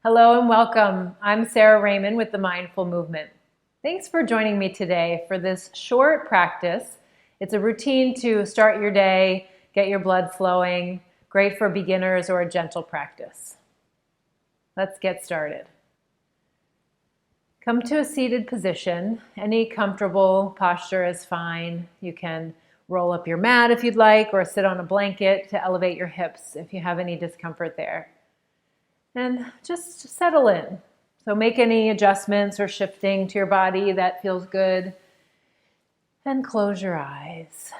Hello and welcome. I'm Sara Raymond with the Mindful Movement. Thanks for joining me today for this short practice. It's a routine to start your day, get your blood flowing, great for beginners or a gentle practice. Let's get started. Come to a seated position. Any comfortable posture is fine. You can roll up your mat if you'd like, or sit on a blanket to elevate your hips if you have any discomfort there. And just settle in. So make any adjustments or shifting to your body that feels good. And close your eyes.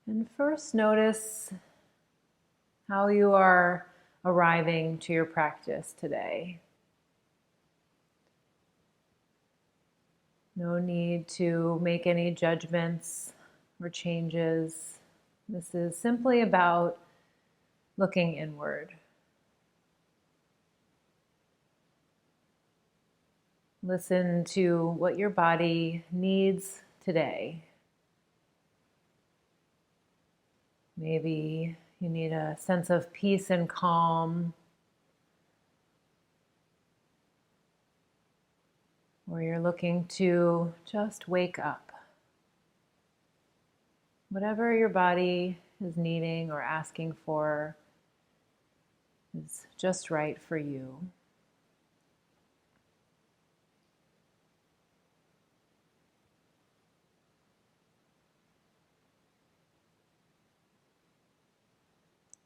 And first notice how you are arriving to your practice today. No need to make any judgments or changes. This is simply about looking inward. Listen to what your body needs today. Maybe you need a sense of peace and calm, or you're looking to just wake up. Whatever your body is needing or asking for is just right for you.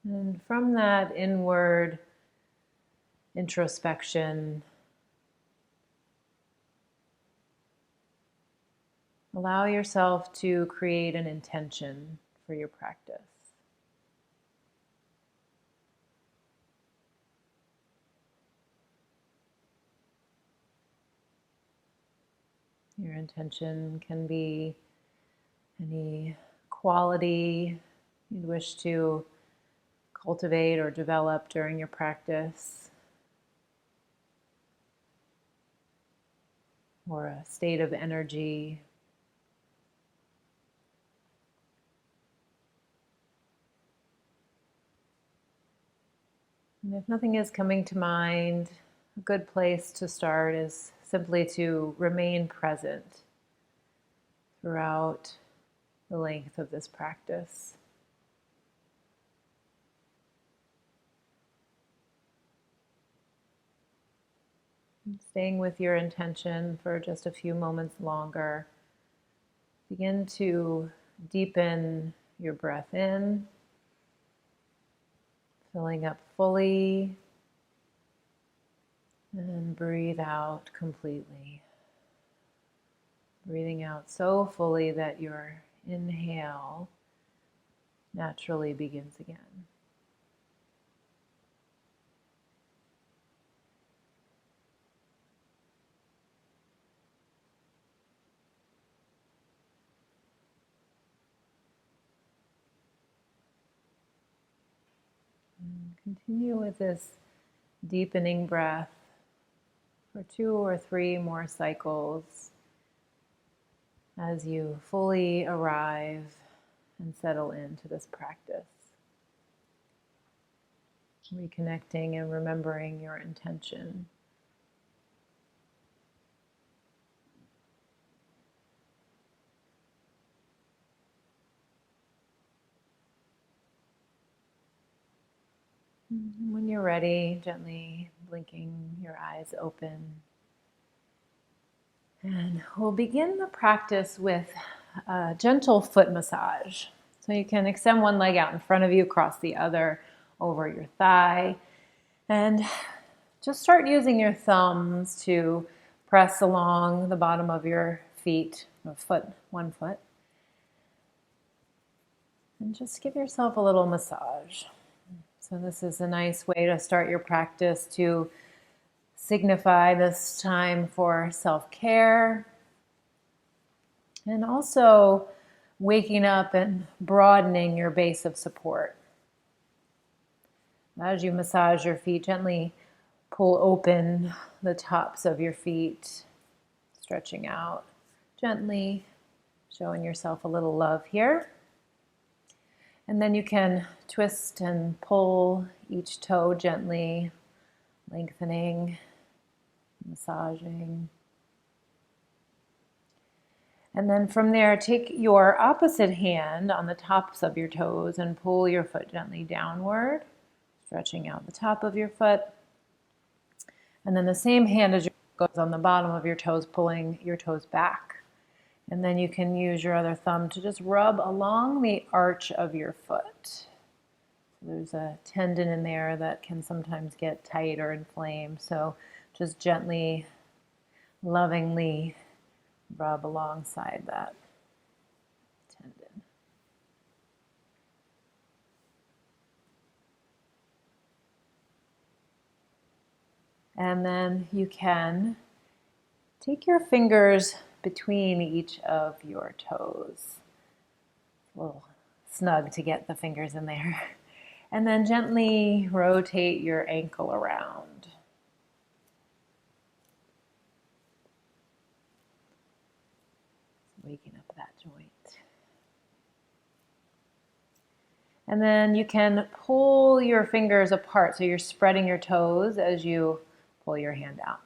And from that inward introspection, allow yourself to create an intention for your practice. Your intention can be any quality you'd wish to cultivate or develop during your practice, or a state of energy. And if nothing is coming to mind, a good place to start is simply to remain present throughout the length of this practice. And staying with your intention for just a few moments longer, begin to deepen your breath in, filling up fully, and breathe out completely. Breathing out so fully that your inhale naturally begins again. And continue with this deepening breath for 2 or 3 more cycles as you fully arrive and settle into this practice. Reconnecting and remembering your intention. And when you're ready, gently blinking your eyes open. And we'll begin the practice with a gentle foot massage. So you can extend one leg out in front of you, cross the other over your thigh, and just start using your thumbs to press along the bottom of your feet, one foot. And just give yourself a little massage. So this is a nice way to start your practice to signify this time for self-care, and also waking up and broadening your base of support. As you massage your feet, gently pull open the tops of your feet, stretching out gently, showing yourself a little love here. And then you can twist and pull each toe gently, lengthening, massaging. And then from there, take your opposite hand on the tops of your toes and pull your foot gently downward, stretching out the top of your foot. And then the same hand as goes on the bottom of your toes, pulling your toes back. And then you can use your other thumb to just rub along the arch of your foot. There's a tendon in there that can sometimes get tight or inflamed. So just gently, lovingly rub alongside that tendon. And then you can take your fingers between each of your toes. A little snug to get the fingers in there. And then gently rotate your ankle around. Waking up that joint. And then you can pull your fingers apart. So you're spreading your toes as you pull your hand out.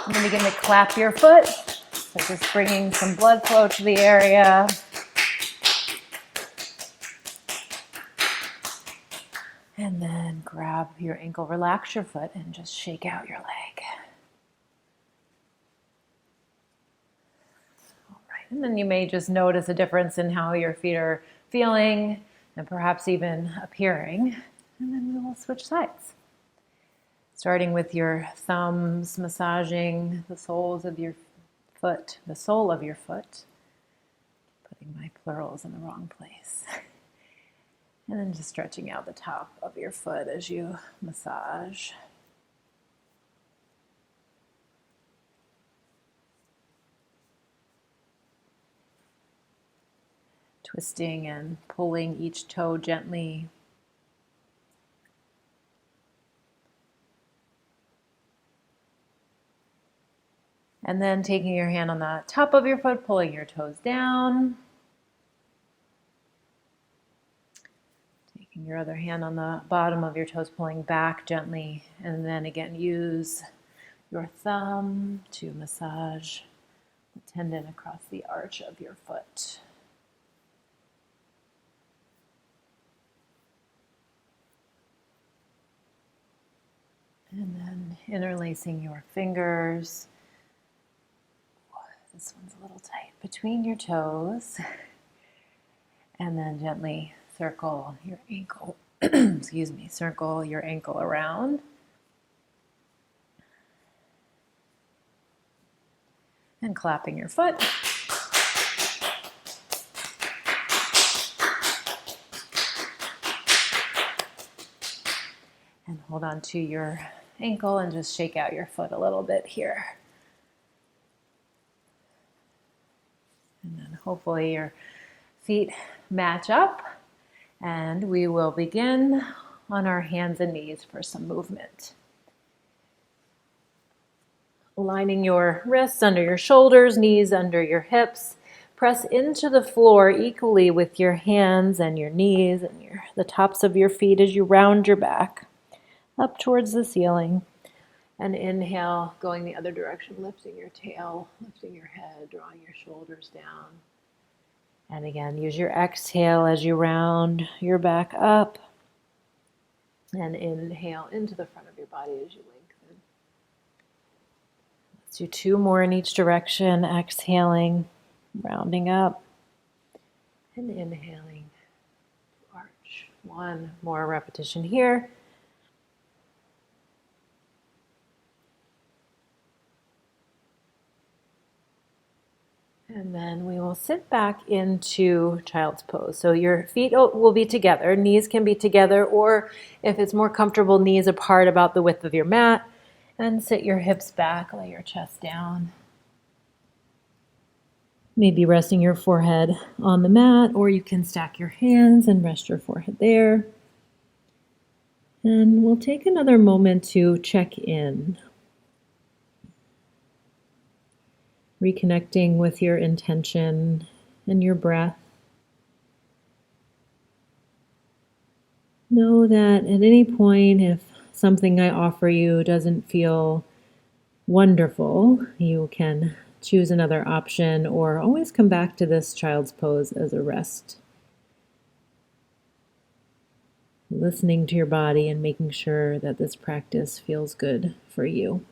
And then begin to clap your foot. So just bringing some blood flow to the area. And then grab your ankle, relax your foot, and just shake out your leg. All right, and then you may just notice a difference in how your feet are feeling and perhaps even appearing. And then we will switch sides. Starting with your thumbs, massaging the soles of your foot, the sole of your foot. Putting my plurals in the wrong place. And then just stretching out the top of your foot as you massage. Twisting and pulling each toe gently. And then taking your hand on the top of your foot, pulling your toes down. Taking your other hand on the bottom of your toes, pulling back gently. And then again, use your thumb to massage the tendon across the arch of your foot. And then interlacing your fingers. This one's a little tight between your toes. And then gently circle your ankle, circle your ankle around. And clapping your foot. And hold on to your ankle and just shake out your foot a little bit here. And then hopefully your feet match up, and we will begin on our hands and knees for some movement. Aligning your wrists under your shoulders, knees under your hips. Press into the floor equally with your hands and your knees and the tops of your feet as you round your back up towards the ceiling. And inhale, going the other direction, lifting your tail, lifting your head, drawing your shoulders down. And again, use your exhale as you round your back up. And inhale into the front of your body as you lengthen. Let's do 2 more in each direction. Exhaling, rounding up. And inhaling to arch. 1 more repetition here. And then we will sit back into child's pose. So your feet will be together, knees can be together, or if it's more comfortable, knees apart about the width of your mat. And sit your hips back, lay your chest down. Maybe resting your forehead on the mat, or you can stack your hands and rest your forehead there. And we'll take another moment to check in. Reconnecting with your intention and your breath. Know that at any point, if something I offer you doesn't feel wonderful, you can choose another option or always come back to this child's pose as a rest. Listening to your body and making sure that this practice feels good for you.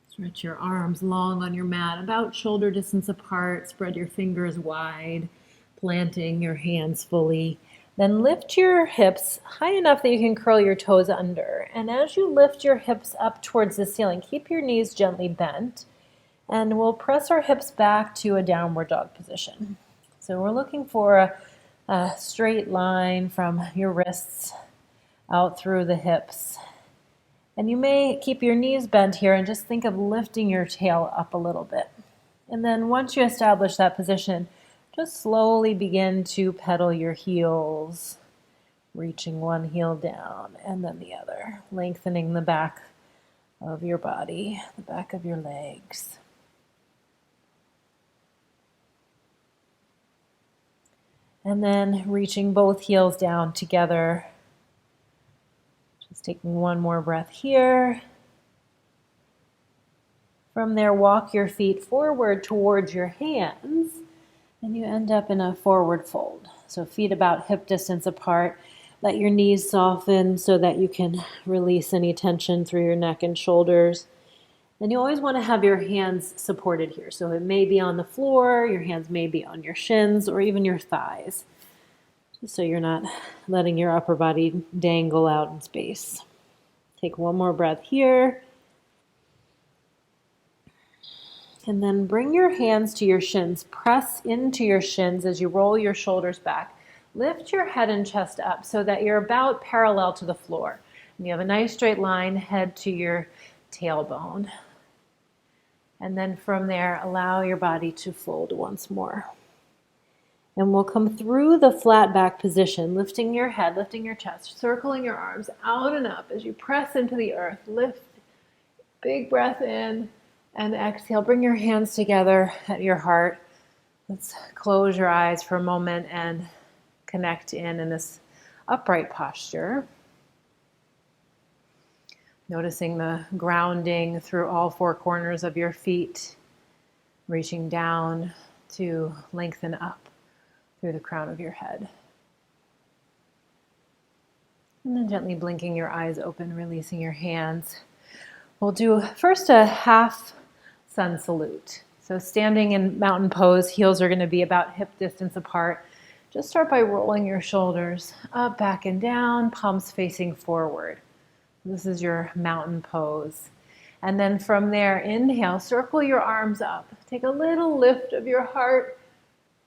Stretch your arms long on your mat, about shoulder distance apart. Spread your fingers wide, planting your hands fully. Then lift your hips high enough that you can curl your toes under. And as you lift your hips up towards the ceiling, keep your knees gently bent. And we'll press our hips back to a downward dog position. So we're looking for a straight line from your wrists out through the hips. And you may keep your knees bent here and just think of lifting your tail up a little bit. And then once you establish that position, just slowly begin to pedal your heels, reaching one heel down and then the other, lengthening the back of your body, the back of your legs. And then reaching both heels down together. Just taking one more breath here. From there, walk your feet forward towards your hands, and you end up in a forward fold. So feet about hip distance apart. Let your knees soften so that you can release any tension through your neck and shoulders. And you always want to have your hands supported here. So it may be on the floor, your hands may be on your shins, or even your thighs. Just so you're not letting your upper body dangle out in space. Take one more breath here. And then bring your hands to your shins. Press into your shins as you roll your shoulders back. Lift your head and chest up so that you're about parallel to the floor. And you have a nice straight line, head to your tailbone. And then from there, allow your body to fold once more. And we'll come through the flat back position, lifting your head, lifting your chest, circling your arms out and up as you press into the earth. Lift, big breath in, and exhale. Bring your hands together at your heart. Let's close your eyes for a moment and connect in this upright posture. Noticing the grounding through all four corners of your feet, reaching down to lengthen up through the crown of your head. And then gently blinking your eyes open, releasing your hands. We'll do first a half sun salute. So standing in mountain pose, heels are going to be about hip distance apart. Just start by rolling your shoulders up, back, and down, palms facing forward. This is your mountain pose. And then from there, inhale, circle your arms up. Take a little lift of your heart.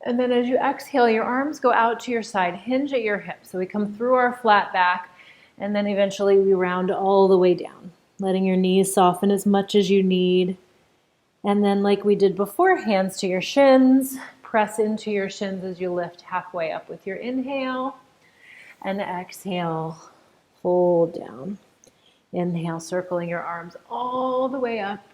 And then as you exhale, your arms go out to your side, hinge at your hips. So we come through our flat back, and then eventually we round all the way down, letting your knees soften as much as you need. And then like we did before, hands to your shins. Press into your shins as you lift halfway up with your inhale. And exhale, fold down. Inhale, circling your arms all the way up.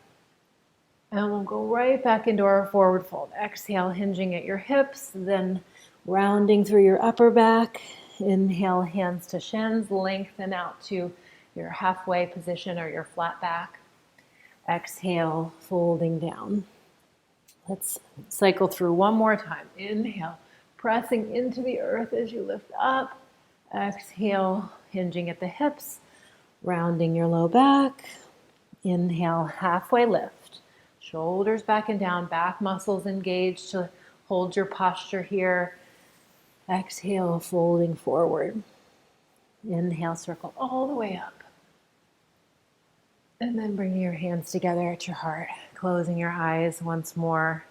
And we'll go right back into our forward fold. Exhale, hinging at your hips, then rounding through your upper back. Inhale, hands to shins, lengthen out to your halfway position or your flat back. Exhale, folding down. Let's cycle through one more time. Inhale, pressing into the earth as you lift up. Exhale, hinging at the hips. Rounding your low back. Inhale, halfway lift. Shoulders back and down, back muscles engaged to hold your posture here. Exhale, folding forward. Inhale, circle all the way up. And then bringing your hands together at your heart, closing your eyes once more.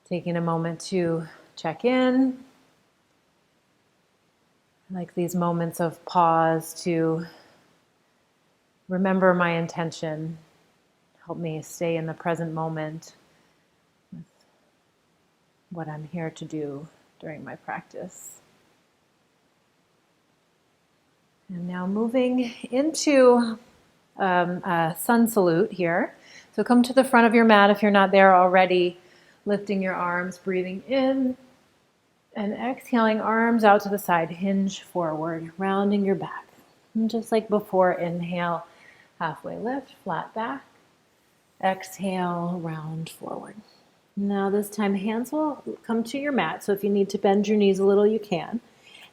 Taking a moment to check in. I like these moments of pause to remember my intention. Help me stay in the present moment with what I'm here to do during my practice. And now moving into a sun salute here. So come to the front of your mat if you're not there already, lifting your arms, breathing in And exhaling, arms out to the side, hinge forward, rounding your back. And just like before, inhale, halfway lift, flat back. Exhale, round forward. Now this time hands will come to your mat, so if you need to bend your knees a little, you can.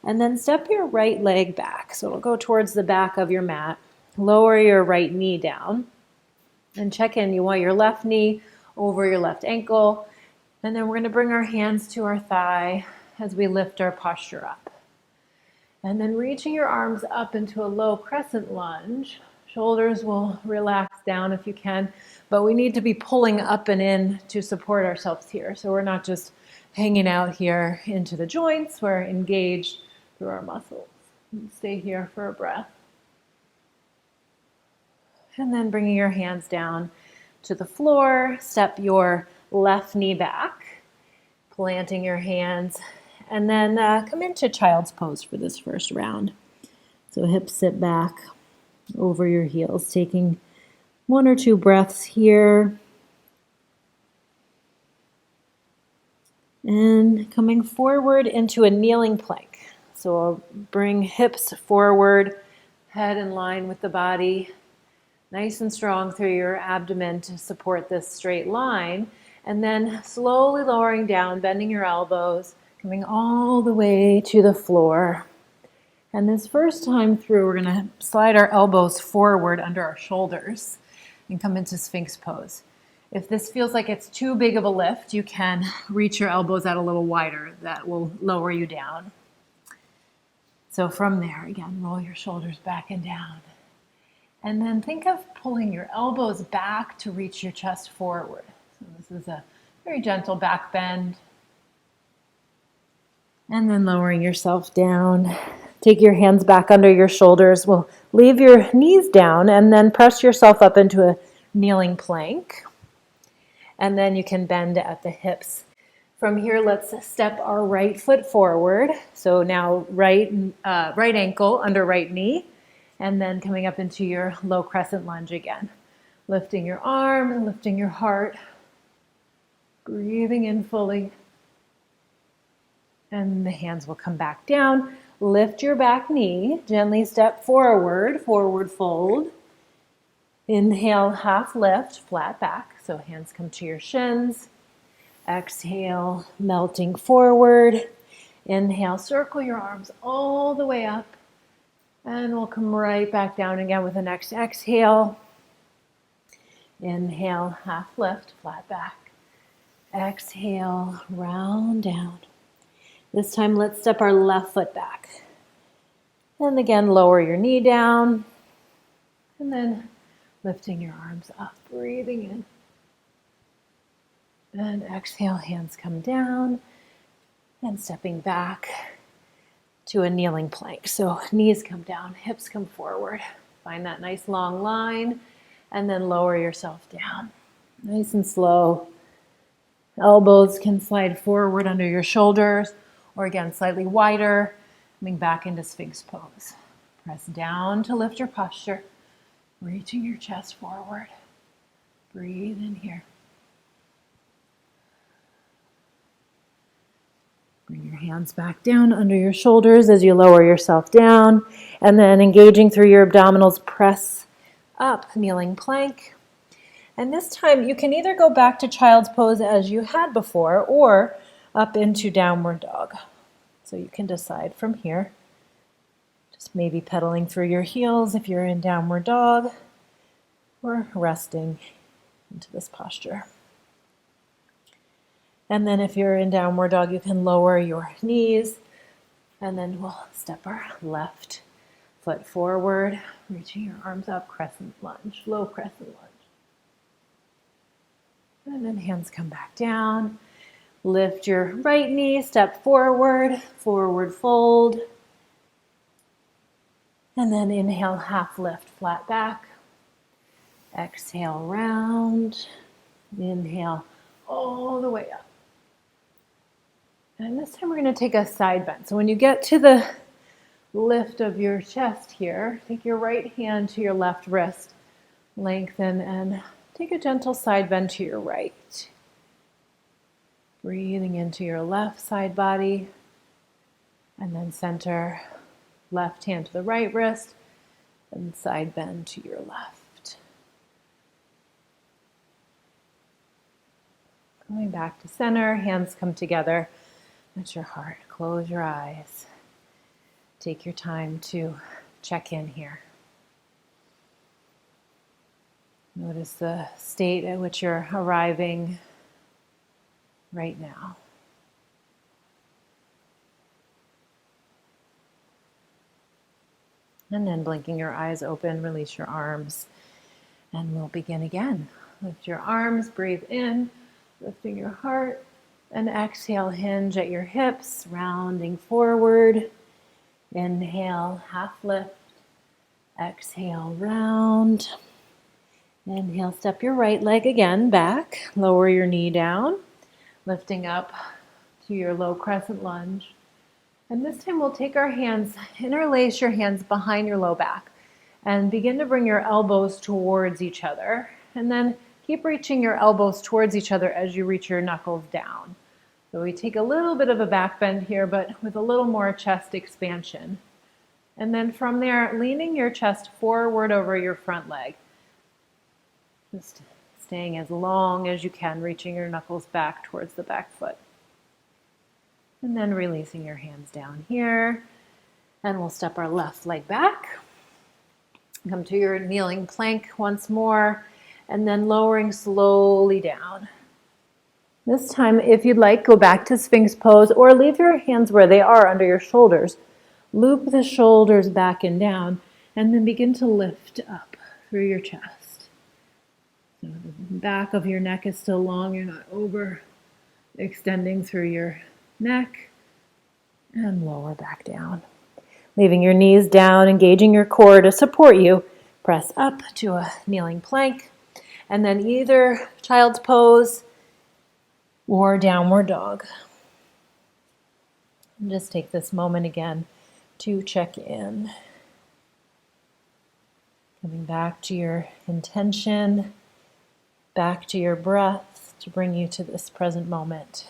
And then step your right leg back, so it'll go towards the back of your mat. Lower your right knee down and check in. You want your left knee over your left ankle. And then we're going to bring our hands to our thigh as we lift our posture up. And then reaching your arms up into a low crescent lunge. Shoulders will relax down if you can, but we need to be pulling up and in to support ourselves here. So we're not just hanging out here into the joints, we're engaged through our muscles. And stay here for a breath. And then bringing your hands down to the floor, step your left knee back, planting your hands, and then come into child's pose for this first round. So hips sit back over your heels, taking 1 or 2 breaths here. And coming forward into a kneeling plank. So I'll bring hips forward, head in line with the body, nice and strong through your abdomen to support this straight line. And then slowly lowering down, bending your elbows, coming all the way to the floor. And this first time through, we're going to slide our elbows forward under our shoulders and come into Sphinx pose. If this feels like it's too big of a lift, you can reach your elbows out a little wider. That will lower you down. So from there, again, roll your shoulders back and down. And then think of pulling your elbows back to reach your chest forward. So this is a very gentle back bend. And then lowering yourself down. Take your hands back under your shoulders. We'll leave your knees down and then press yourself up into a kneeling plank. And then you can bend at the hips. From here, let's step our right foot forward. So now right ankle under right knee. And then coming up into your low crescent lunge again. Lifting your arm and lifting your heart. Breathing in fully. And the hands will come back down. Lift your back knee. Gently step forward, forward fold. Inhale, half lift, flat back. So hands come to your shins. Exhale, melting forward. Inhale, circle your arms all the way up. And we'll come right back down again with the next exhale. Inhale, half lift, flat back. Exhale, round down. This time, let's step our left foot back. And again, lower your knee down. And then lifting your arms up, breathing in. And exhale, hands come down. And stepping back to a kneeling plank. So knees come down, hips come forward. Find that nice long line and then lower yourself down. Nice and slow. Elbows can slide forward under your shoulders or again, slightly wider, coming back into Sphinx pose. Press down to lift your posture, reaching your chest forward. Breathe in here. Bring your hands back down under your shoulders as you lower yourself down. And then engaging through your abdominals, press up, kneeling plank. And this time you can either go back to child's pose as you had before or up into downward dog. So you can decide from here. Just maybe pedaling through your heels if you're in downward dog or resting into this posture. And then if you're in downward dog, you can lower your knees. And then we'll step our left foot forward, reaching your arms up, crescent lunge, low crescent lunge. And then hands come back down. Lift your right knee, step forward, forward fold. And then inhale, half lift, flat back. Exhale, round. Inhale, all the way up. And this time we're going to take a side bend. So when you get to the lift of your chest here, take your right hand to your left wrist, lengthen and take a gentle side bend to your right. Breathing into your left side body. And then center left hand to the right wrist and side bend to your left. Going back to center, hands come together at your heart. Close your eyes. Take your time to check in here. Notice the state at which you're arriving right now. And then blinking your eyes open, release your arms, and we'll begin again. Lift your arms, breathe in, lifting your heart, and exhale, hinge at your hips, rounding forward. Inhale, half lift. Exhale, round. Inhale, step your right leg again back. Lower your knee down, lifting up to your low crescent lunge. And this time we'll take our hands, interlace your hands behind your low back, and begin to bring your elbows towards each other. And then keep reaching your elbows towards each other as you reach your knuckles down. So we take a little bit of a back bend here, but with a little more chest expansion. And then from there, leaning your chest forward over your front leg. Just staying as long as you can, reaching your knuckles back towards the back foot. And then releasing your hands down here. And we'll step our left leg back. Come to your kneeling plank once more. And then lowering slowly down. This time, if you'd like, go back to Sphinx pose or leave your hands where they are under your shoulders. Loop the shoulders back and down. And then begin to lift up through your chest. So the back of your neck is still long. You're not over extending through your neck. And lower back down. Leaving your knees down, engaging your core to support you. Press up to a kneeling plank. And then either child's pose or downward dog. And just take this moment again to check in. Coming back to your intention, back to your breath to bring you to this present moment.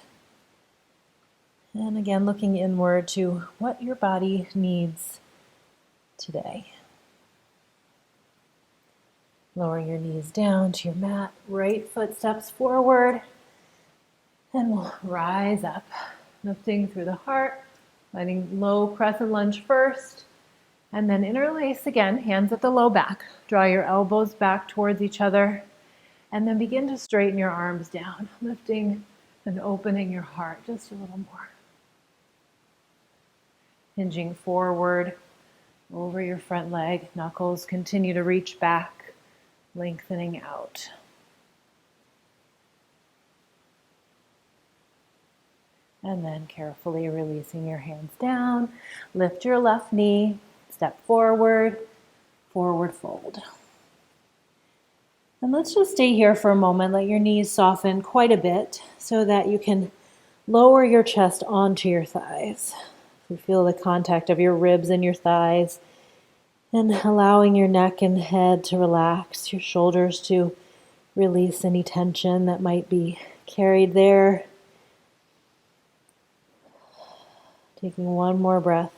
And again, looking inward to what your body needs today. Lowering your knees down to your mat, right foot steps forward, and we'll rise up, lifting through the heart, letting low crescent lunge first, and then interlace again, hands at the low back. Draw your elbows back towards each other, and then begin to straighten your arms down, lifting and opening your heart just a little more. Hinging forward over your front leg, knuckles continue to reach back, lengthening out. And then carefully releasing your hands down, lift your left knee, step forward, forward fold. And let's just stay here for a moment. Let your knees soften quite a bit so that you can lower your chest onto your thighs. You feel the contact of your ribs and your thighs, and allowing your neck and head to relax, your shoulders to release any tension that might be carried there. Taking one more breath.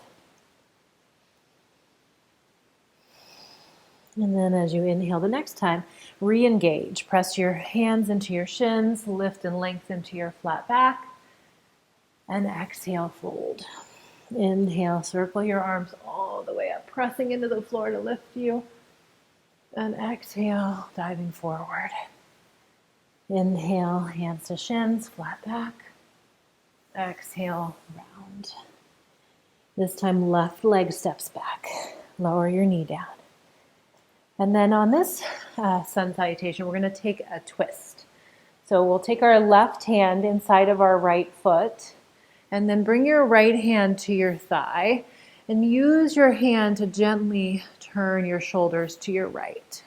And then as you inhale the next time, re-engage. Press your hands into your shins, lift and lengthen to your flat back, and exhale, fold. Inhale, circle your arms all the way up, pressing into the floor to lift you. And exhale, diving forward. Inhale, hands to shins, flat back. Exhale, round. This time, left leg steps back. Lower your knee down. And then on this sun salutation, we're going to take a twist. So we'll take our left hand inside of our right foot, and then bring your right hand to your thigh, and use your hand to gently turn your shoulders to your right.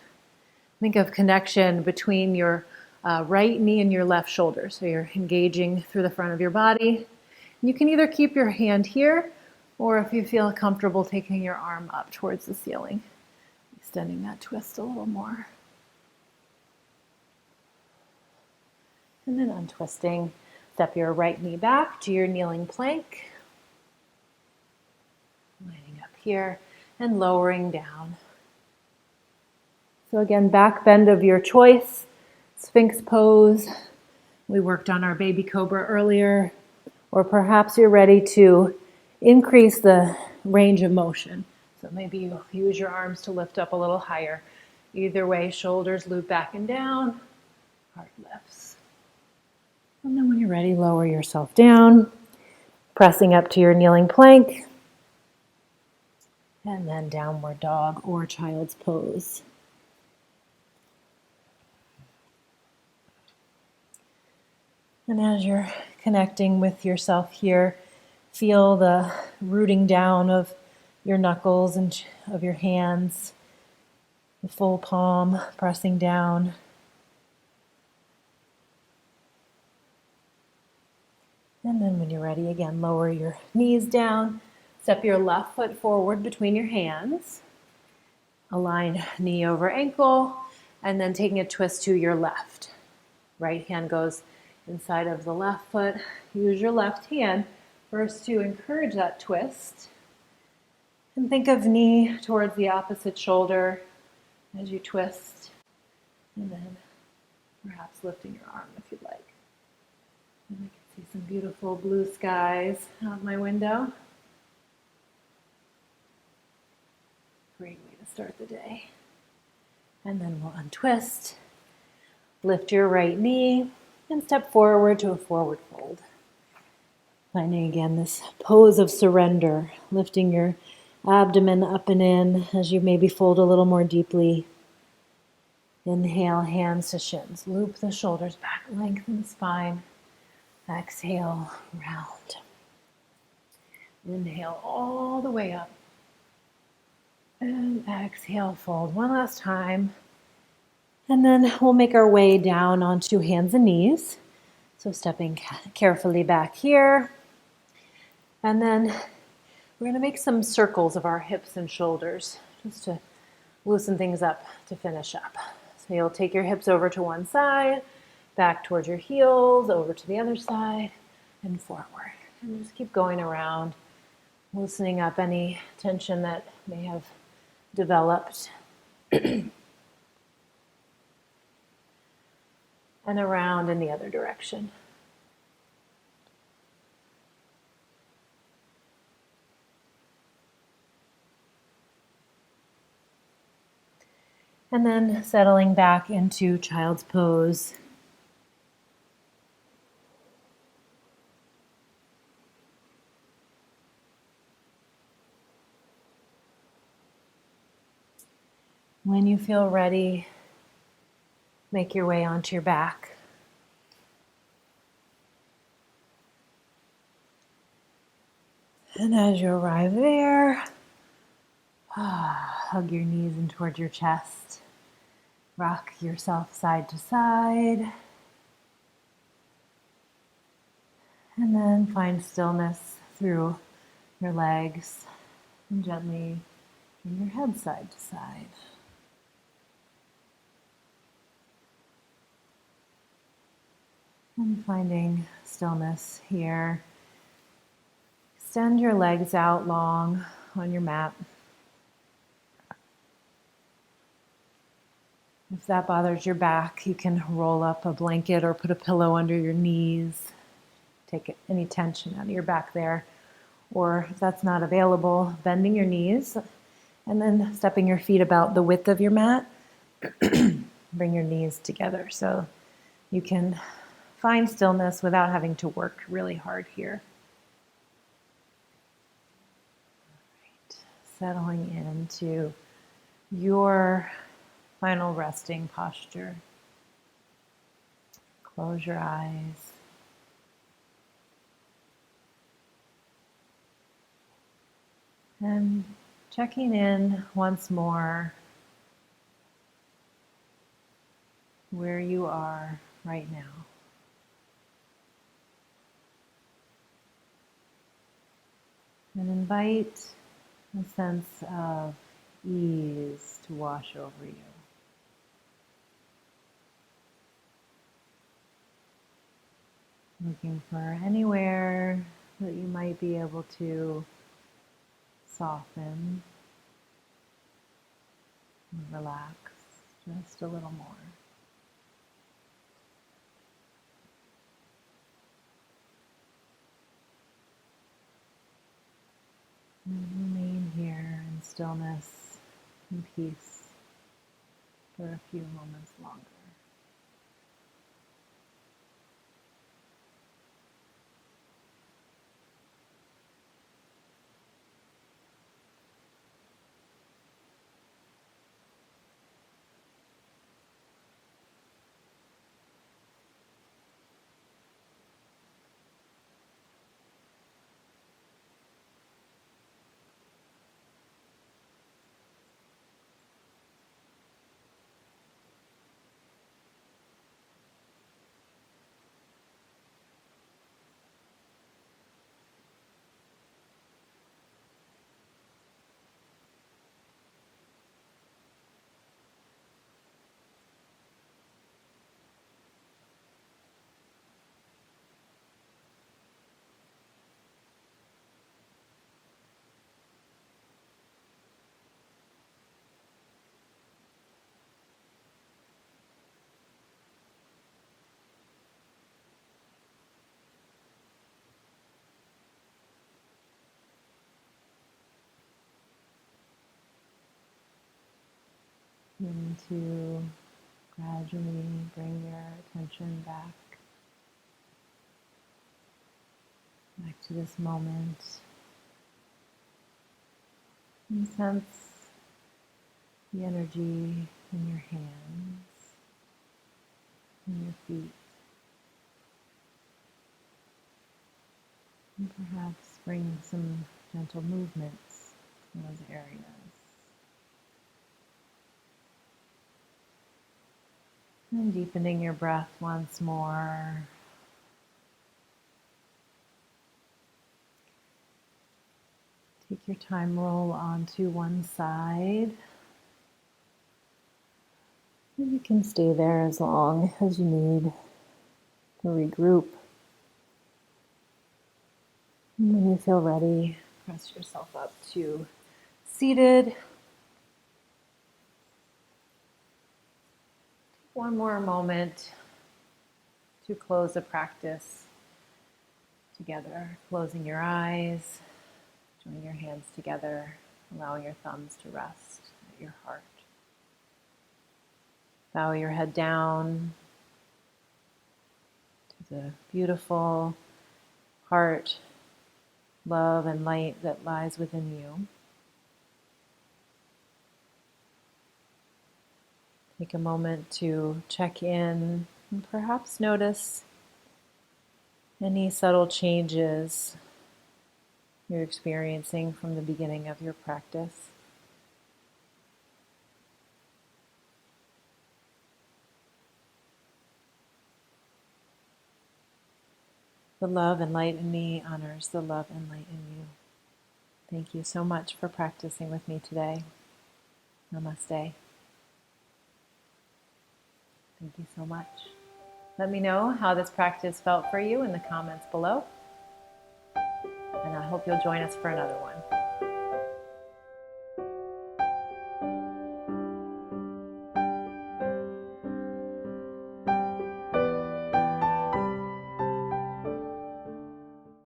Think of connection between your right knee and your left shoulder. So you're engaging through the front of your body. You can either keep your hand here, or if you feel comfortable, taking your arm up towards the ceiling. Extending that twist a little more. And then untwisting. Step your right knee back to your kneeling plank. here and lowering down. So again, back bend of your choice, Sphinx pose. We worked on our baby cobra earlier, or perhaps you're ready to increase the range of motion. So maybe you use your arms to lift up a little higher. Either way, shoulders loop back and down, heart lifts. And then when you're ready, lower yourself down, pressing up to your kneeling plank, and then downward dog or child's pose. And as you're connecting with yourself here, feel the rooting down of your knuckles and of your hands, the full palm pressing down. And then when you're ready, again, lower your knees down, step your left foot forward between your hands, align knee over ankle, and then taking a twist to your left. Right hand goes inside of the left foot. Use your left hand first to encourage that twist. And think of knee towards the opposite shoulder as you twist. And then perhaps lifting your arm if you'd like. And I can see some beautiful blue skies out my window. Great way to start the day. And then we'll untwist. Lift your right knee and step forward to a forward fold. Finding again this pose of surrender, lifting your abdomen up and in as you maybe fold a little more deeply. Inhale, hands to shins. Loop the shoulders back, lengthen the spine. Exhale, round. Inhale all the way up. And exhale, fold one last time. And then we'll make our way down onto hands and knees. So stepping carefully back here. And then we're going to make some circles of our hips and shoulders just to loosen things up to finish up. So you'll take your hips over to one side, back towards your heels, over to the other side, and forward. And just keep going around, loosening up any tension that may have developed. And around in the other direction. And then settling back into child's pose. When you feel ready, make your way onto your back. And as you arrive there, hug your knees in towards your chest. Rock yourself side to side. And then find stillness through your legs and gently turn your head side to side. And finding stillness here. Extend your legs out long on your mat. If that bothers your back, you can roll up a blanket or put a pillow under your knees. Take any tension out of your back there. Or if that's not available, bending your knees and then stepping your feet about the width of your mat. Bring your knees together so you can find stillness without having to work really hard here. All right. Settling into your final resting posture. Close your eyes. And checking in once more where you are right now. And invite a sense of ease to wash over you. Looking for anywhere that you might be able to soften and relax just a little more. And remain here in stillness and peace for a few moments longer. Begin to gradually bring your attention back to this moment, and sense the energy in your hands and your feet, and perhaps bring some gentle movements in those areas. And deepening your breath once more. Take your time, roll onto one side. And you can stay there as long as you need to regroup. And when you feel ready, press yourself up to seated. One more moment to close the practice together. Closing your eyes, join your hands together, allowing your thumbs to rest at your heart. Bow your head down to the beautiful heart, love, and light that lies within you. Take a moment to check in and perhaps notice any subtle changes you're experiencing from the beginning of your practice. The love and light in me honors the love and light in you. Thank you so much for practicing with me today. Namaste. Thank you so much. Let me know how this practice felt for you in the comments below. And I hope you'll join us for another one.